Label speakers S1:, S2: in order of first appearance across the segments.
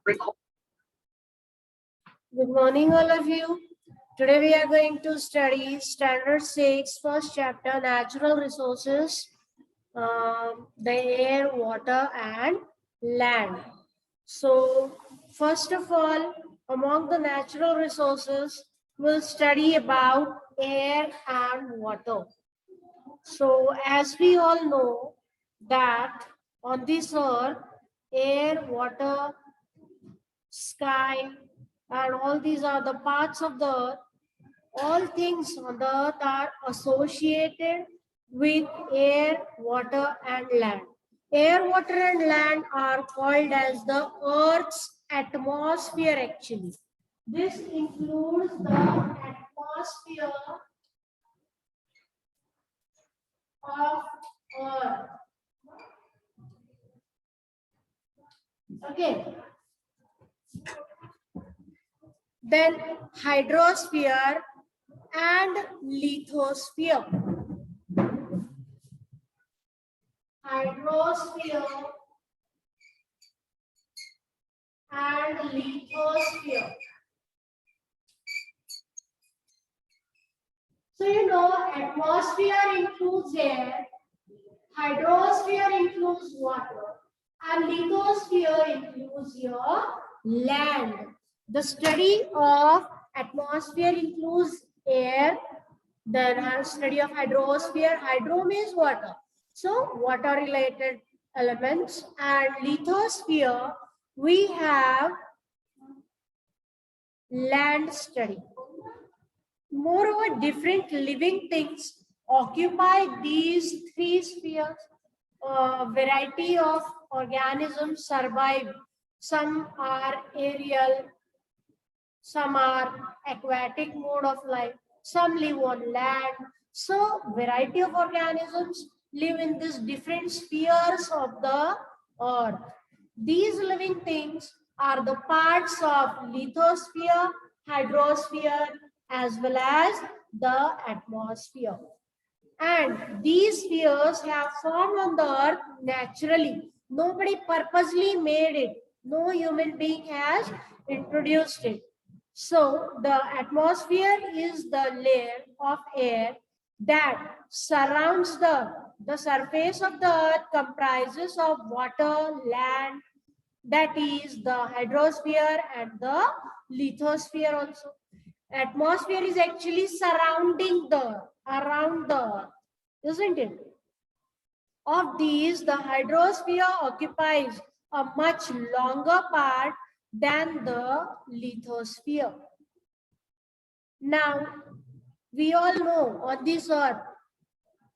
S1: Good morning, all of you. Today we are going to study Standard 6, first chapter, Natural Resources, the air, water, and land. So, first of all, among the natural resources, we'll study about air and water. So, as we all know that on this earth, air, water, sky, and all these are the parts of the earth. All things on the earth are associated with air, water, and land. Air, water, and land are called as the Earth's atmosphere actually. This includes the atmosphere of Earth. Okay. Then hydrosphere and lithosphere. Hydrosphere and lithosphere. So you know, atmosphere includes air, hydrosphere includes water, and lithosphere includes your land. The study of atmosphere includes air, then study of hydrosphere. Hydro means water. So water related elements, and lithosphere we have land study. Moreover, different living things occupy these three spheres. A variety of organisms survive. Some are aerial, some are aquatic mode of life, some live on land. So, variety of organisms live in these different spheres of the earth. These living things are the parts of lithosphere, hydrosphere, as well as the atmosphere. And these spheres have formed on the earth naturally. Nobody purposely made it. No human being has introduced it. So the atmosphere is the layer of air that surrounds the surface of the earth comprises of water, land, that is the hydrosphere and the lithosphere also. Atmosphere is actually surrounding around the earth, isn't it? Of these, the hydrosphere occupies a much longer part than the lithosphere. Now, we all know on this earth,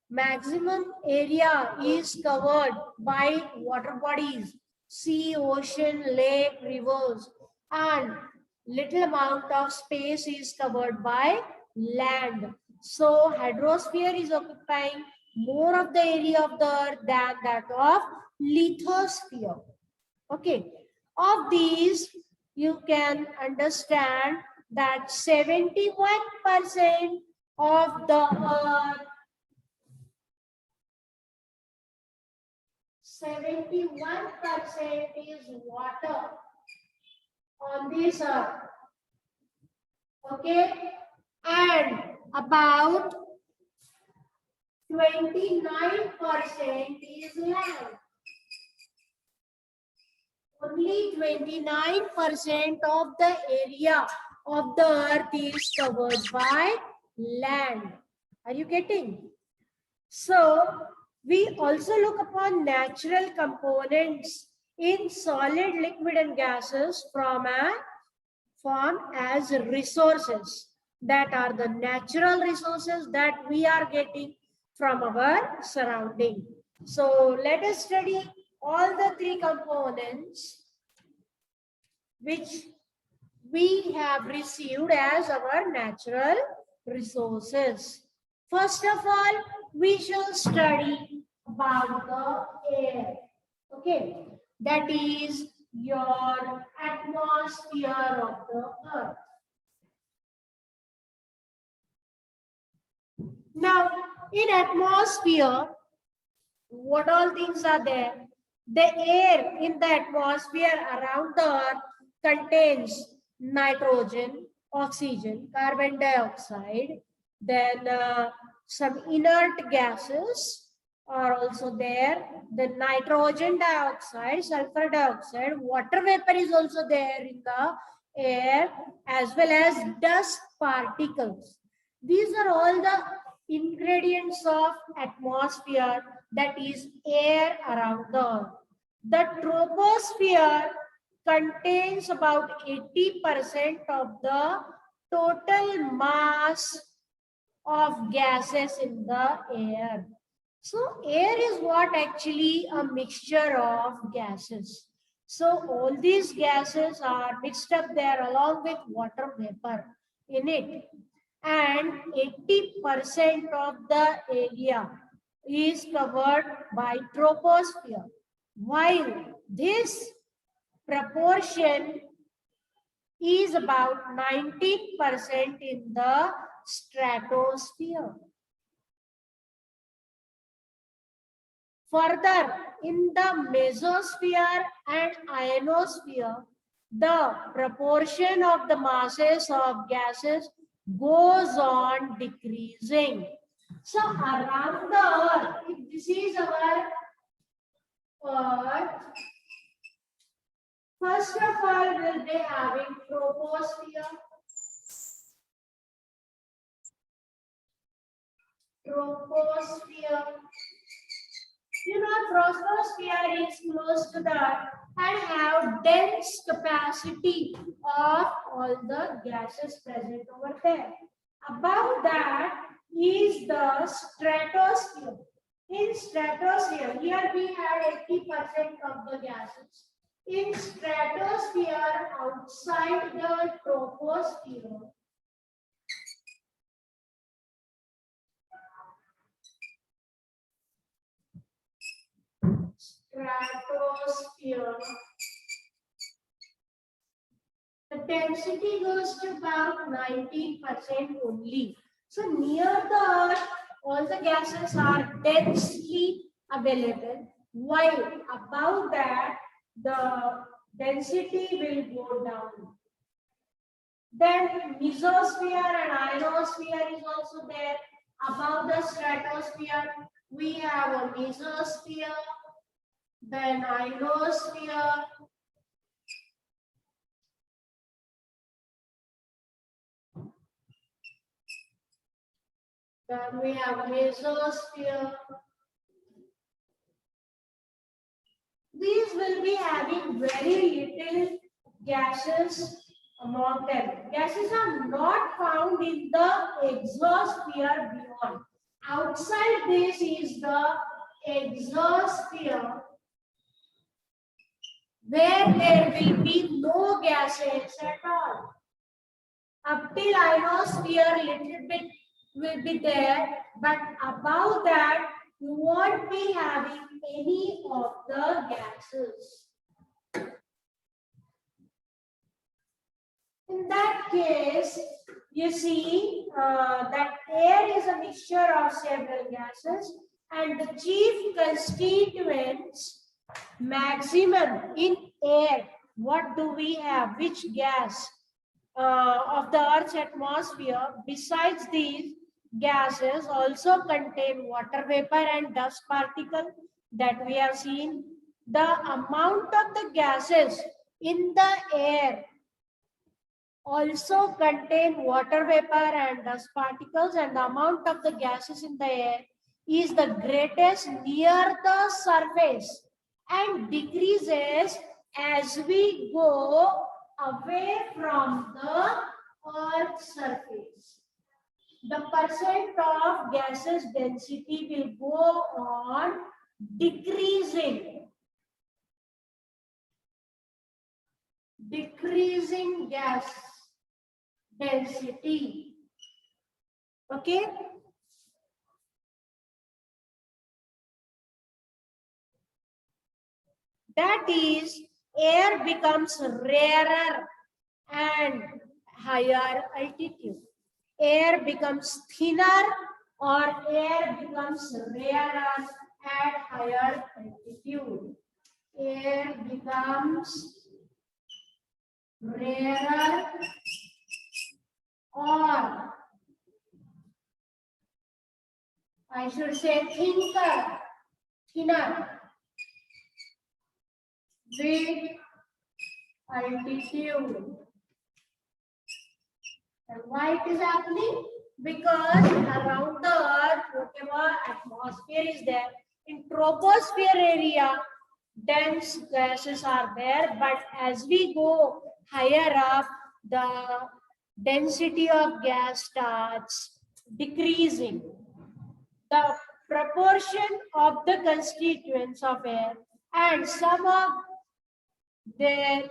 S1: maximum area is covered by water bodies, sea, ocean, lake, rivers, and little amount of space is covered by land. So hydrosphere is occupying more of the area of the earth than that of lithosphere. Okay, of these you can understand that 71% of the earth 71% is water on this earth. Okay, and about 29% is land. Only 29% of the area of the earth is covered by land. Are you getting? So, we also look upon natural components in solid, liquid, and gases from a form as resources. That are the natural resources that we are getting from our surrounding. So, let us study all the three components which we have received as our natural resources. First of all, we shall study about the air. Okay, that is your atmosphere of the earth. Now, in atmosphere, what all things are there? The air in the atmosphere around the earth contains nitrogen, oxygen, carbon dioxide, then some inert gases are also there. The nitrogen dioxide, sulfur dioxide, water vapor is also there in the air, as well as dust particles. These are all the ingredients of atmosphere, that is air around the earth. The troposphere contains about 80% of the total mass of gases in the air. So air is what actually a mixture of gases. So all these gases are mixed up there along with water vapor in it. And 80% of the area is covered by troposphere, while this proportion is about 19% in the stratosphere. Further, in the mesosphere and ionosphere, the proportion of the masses of gases goes on decreasing. So around the earth, if this is our earth, first of all, we'll be having troposphere. Troposphere. You know, troposphere is close to the earth and have dense capacity of all the gases present over there. Above that is the stratosphere. In stratosphere, here we had 80% of the gases. In stratosphere, outside the troposphere, the density goes to about 19% only. So near the earth, all the gases are densely available, while above that, the density will go down. Then mesosphere and ionosphere is also there. Above the stratosphere, we have a mesosphere, then ionosphere, then we have mesosphere. These will be having very little gases among them. Gases are not found in the exosphere beyond. Outside this is the exosphere, where there will be no gases at all. Up till ionosphere, little bit will be there, but above that, you won't be having any of the gases. In that case, you see that air is a mixture of several gases, and the chief constituents maximum in air. What do we have? Which gas of the Earth's atmosphere besides these gases also contain water vapor and dust particle that we have seen? The amount of the gases in the air also contain water vapor and dust particles, and the amount of the gases in the air is the greatest near the surface and decreases as we go away from the Earth's surface. The percent of gases density will go on decreasing. Decreasing gas density. Okay. That is, air becomes rarer and higher altitude. Air becomes thinner or air becomes rarer at higher altitude. air becomes rarer or I should say thinner with altitude. And why it is happening? Because around the earth, whatever atmosphere is there, in troposphere area, dense gases are there, but as we go higher up, the density of gas starts decreasing. The proportion of the constituents of air and some of their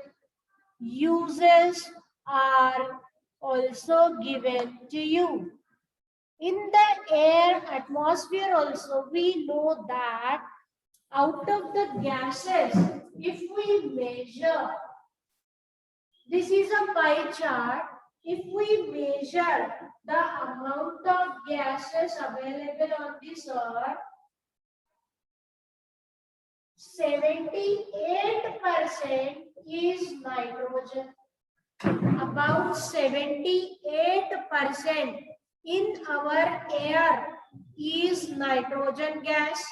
S1: uses are also given to you. In the air atmosphere also, we know that out of the gases, if we measure, this is a pie chart, if we measure the amount of gases available on this earth, 78% is nitrogen. About 78% in our air is nitrogen gas.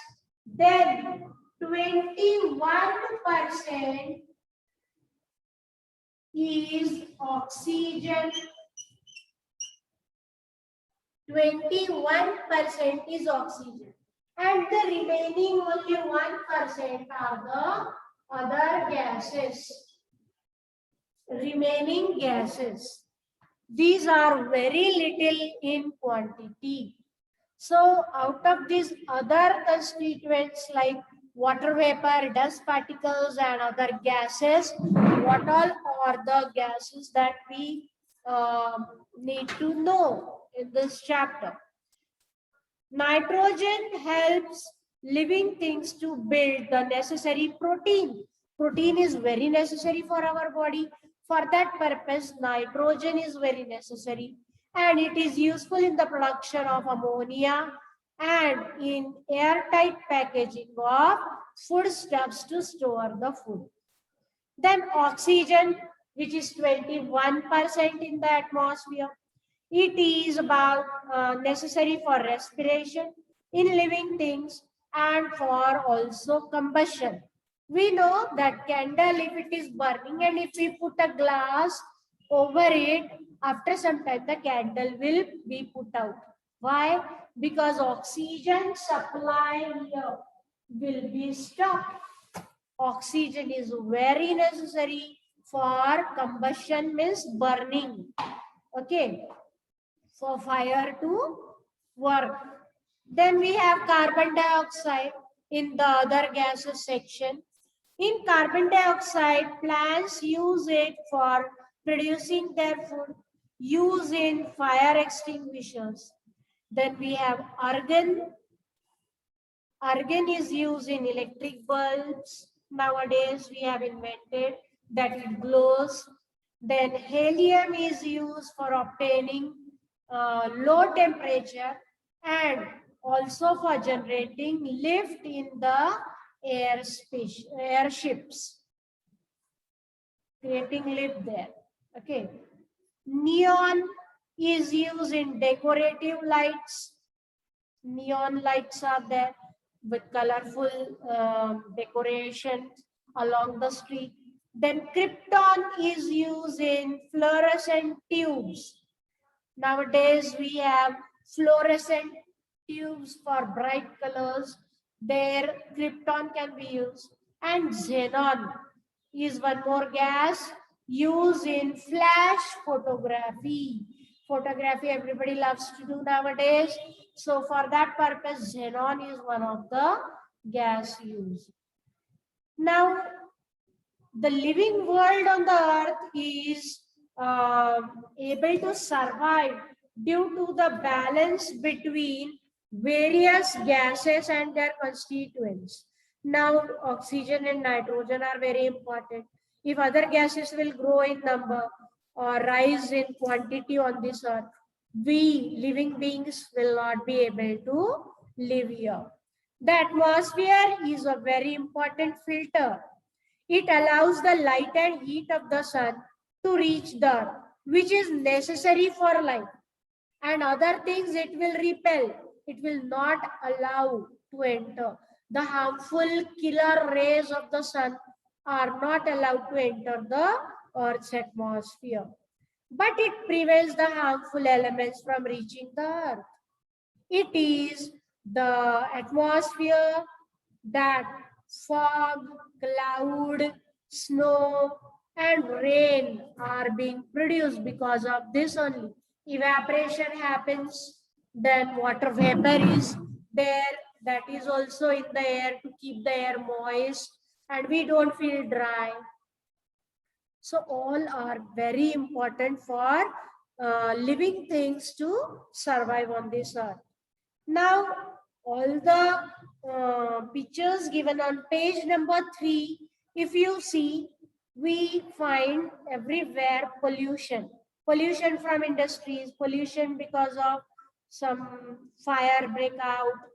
S1: Then 21% is oxygen. 21% is oxygen. And the remaining only 1% are the other gases. Remaining gases. These are very little in quantity. So out of these other constituents like water vapor, dust particles and other gases, what all are the gases that we need to know in this chapter? Nitrogen helps living things to build the necessary protein. Protein is very necessary for our body. For that purpose, nitrogen is very necessary and it is useful in the production of ammonia and in airtight packaging of foodstuffs to store the food. Then oxygen, which is 21% in the atmosphere. It is about necessary for respiration in living things and for also combustion. We know that candle, if it is burning and if we put a glass over it, after some time the candle will be put out. Why? Because oxygen supply here will be stopped. Oxygen is very necessary for combustion, means burning. Okay, for fire to work. Then we have carbon dioxide in the other gases section. In carbon dioxide, plants use it for producing their food, use in fire extinguishers. Then we have argon. Argon is used in electric bulbs. Nowadays, we have invented that it glows. Then helium is used for obtaining low temperature and also for generating lift in the airships, creating lift there. Okay. Neon is used in decorative lights. Neon lights are there with colorful decorations along the street. Then krypton is used in fluorescent tubes. Nowadays we have fluorescent tubes for bright colors. There krypton can be used. And xenon is one more gas used in flash photography. Photography everybody loves to do nowadays. So for that purpose, xenon is one of the gas used. Now, the living world on the earth is able to survive due to the balance between various gases and their constituents. Now, oxygen and nitrogen are very important. If other gases will grow in number or rise in quantity on this earth, we living beings will not be able to live here. The atmosphere is a very important filter It allows the light and heat of the sun to reach the earth, which is necessary for life. And other things it will repel. It will not allow to enter. The harmful killer rays of the sun are not allowed to enter the Earth's atmosphere. But it prevents the harmful elements from reaching the Earth. It is the atmosphere that fog, cloud, snow, and rain are being produced because of this only. Evaporation happens, then water vapor is there, that is also in the air to keep the air moist, and we don't feel dry. So all are very important for living things to survive on this earth. Now, all the pictures given on page number 3, if you see, we find everywhere pollution. Pollution from industries, pollution because of some fire breakout.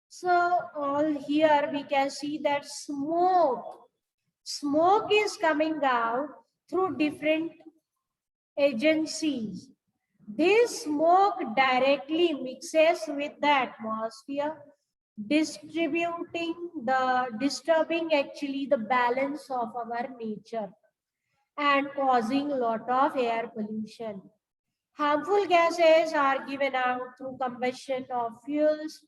S1: So all here we can see that smoke is coming out through different agencies. This smoke directly mixes with the atmosphere, disturbing actually the balance of our nature and causing a lot of air pollution. Harmful gases are given out through combustion of fuels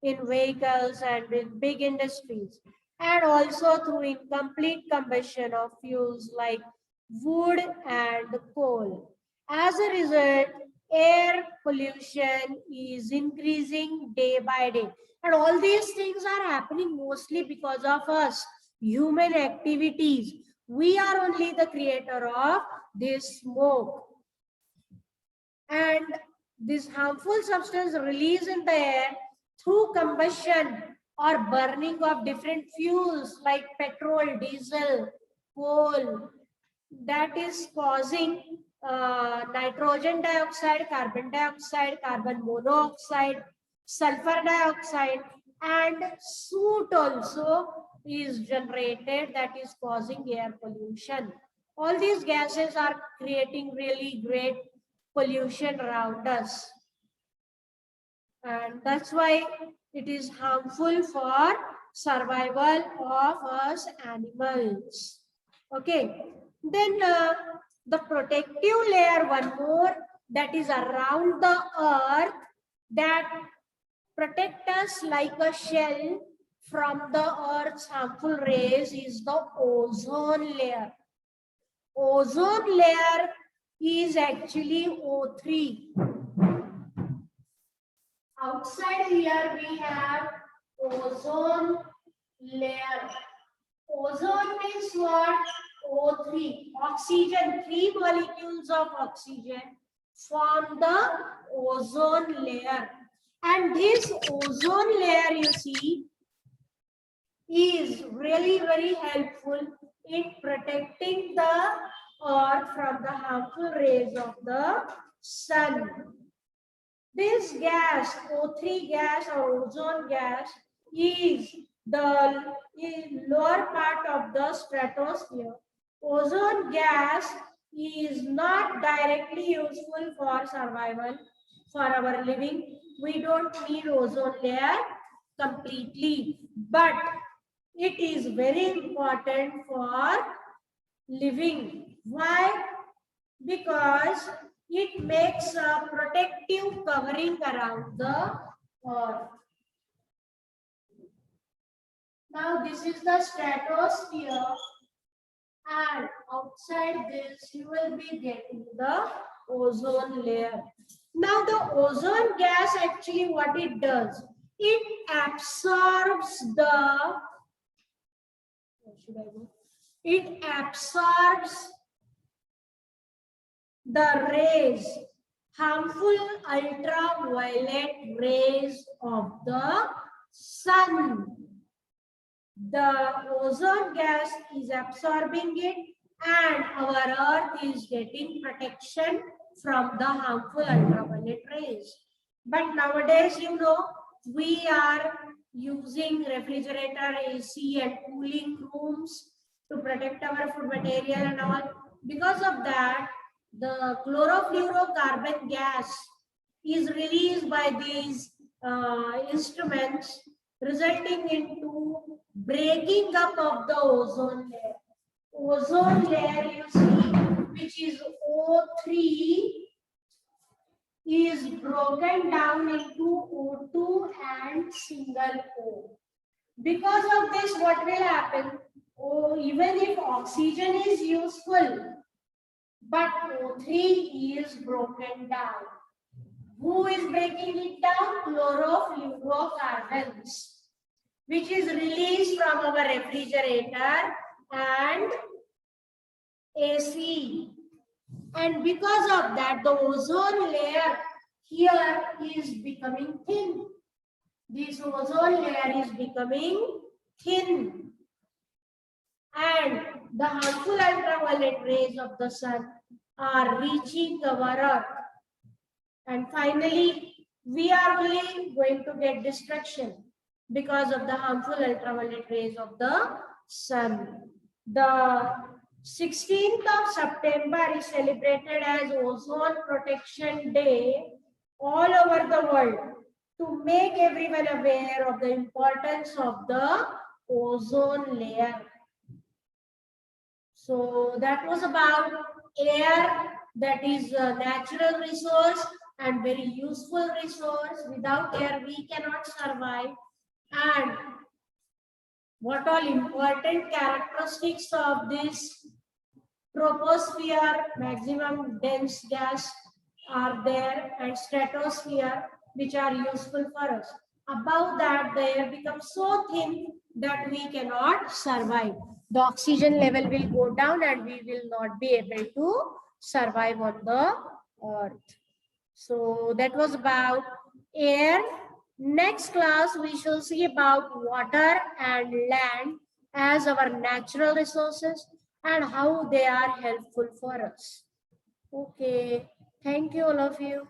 S1: in vehicles and in big industries, and also through incomplete combustion of fuels like wood and coal. As a result, air pollution is increasing day by day. And all these things are happening mostly because of us, human activities. We are only the creator of this smoke. And this harmful substance released in the air through combustion or burning of different fuels like petrol, diesel, coal, that is causing nitrogen dioxide, carbon monoxide, sulfur dioxide, and soot also is generated, that is causing air pollution. All these gases are creating really great pollution around us, and that's why it is harmful for survival of us animals. Okay, then the protective layer, one more, that is around the earth, that protect us like a shell from the earth's harmful rays, is the ozone layer. Ozone layer is actually O3. Outside here we have ozone layer. Ozone means what? O3. Oxygen, 3 molecules of oxygen form the ozone layer. And this ozone layer, you see, is really very helpful in protecting the earth from the harmful rays of the sun. This gas, O3 gas or ozone gas, is the lower part of the stratosphere. Ozone gas is not directly useful for survival, for our living. We don't need ozone layer completely, but it is very important for living. Why? Because it makes a protective covering around the earth. Now this is the stratosphere, and outside this you will be getting the ozone layer. Now the ozone gas, actually what it does, it absorbs the, it absorbs the rays, harmful ultraviolet rays of the sun. The ozone gas is absorbing it, and our earth is getting protection from the harmful ultraviolet rays. But nowadays, you know, we are using refrigerator, AC and cooling rooms. to protect our food material and all. Because of that, the chlorofluorocarbon gas is released by these instruments, resulting into breaking up of the ozone layer. Ozone layer, you see, which is O3, is broken down into O2 and single O. Because of this, what will happen? Oh, even if oxygen is useful, but O3 is broken down. Who is breaking it down? Chlorofluorocarbons, which is released from our refrigerator and AC. And because of that, the ozone layer here is becoming thin. This ozone layer is becoming thin. And the harmful ultraviolet rays of the sun are reaching our earth. And finally, we are only going to get destruction because of the harmful ultraviolet rays of the sun. The 16th of September is celebrated as Ozone Protection Day all over the world to make everyone aware of the importance of the ozone layer. So that was about air, that is a natural resource and very useful resource. Without air, we cannot survive. And what all important characteristics of this troposphere, maximum dense gas are there, and stratosphere, which are useful for us. Above that, the air becomes so thin that we cannot survive. The oxygen level will go down and we will not be able to survive on the earth. So that was about air. Next class, we shall see about water and land as our natural resources and how they are helpful for us. Okay, thank you all of you.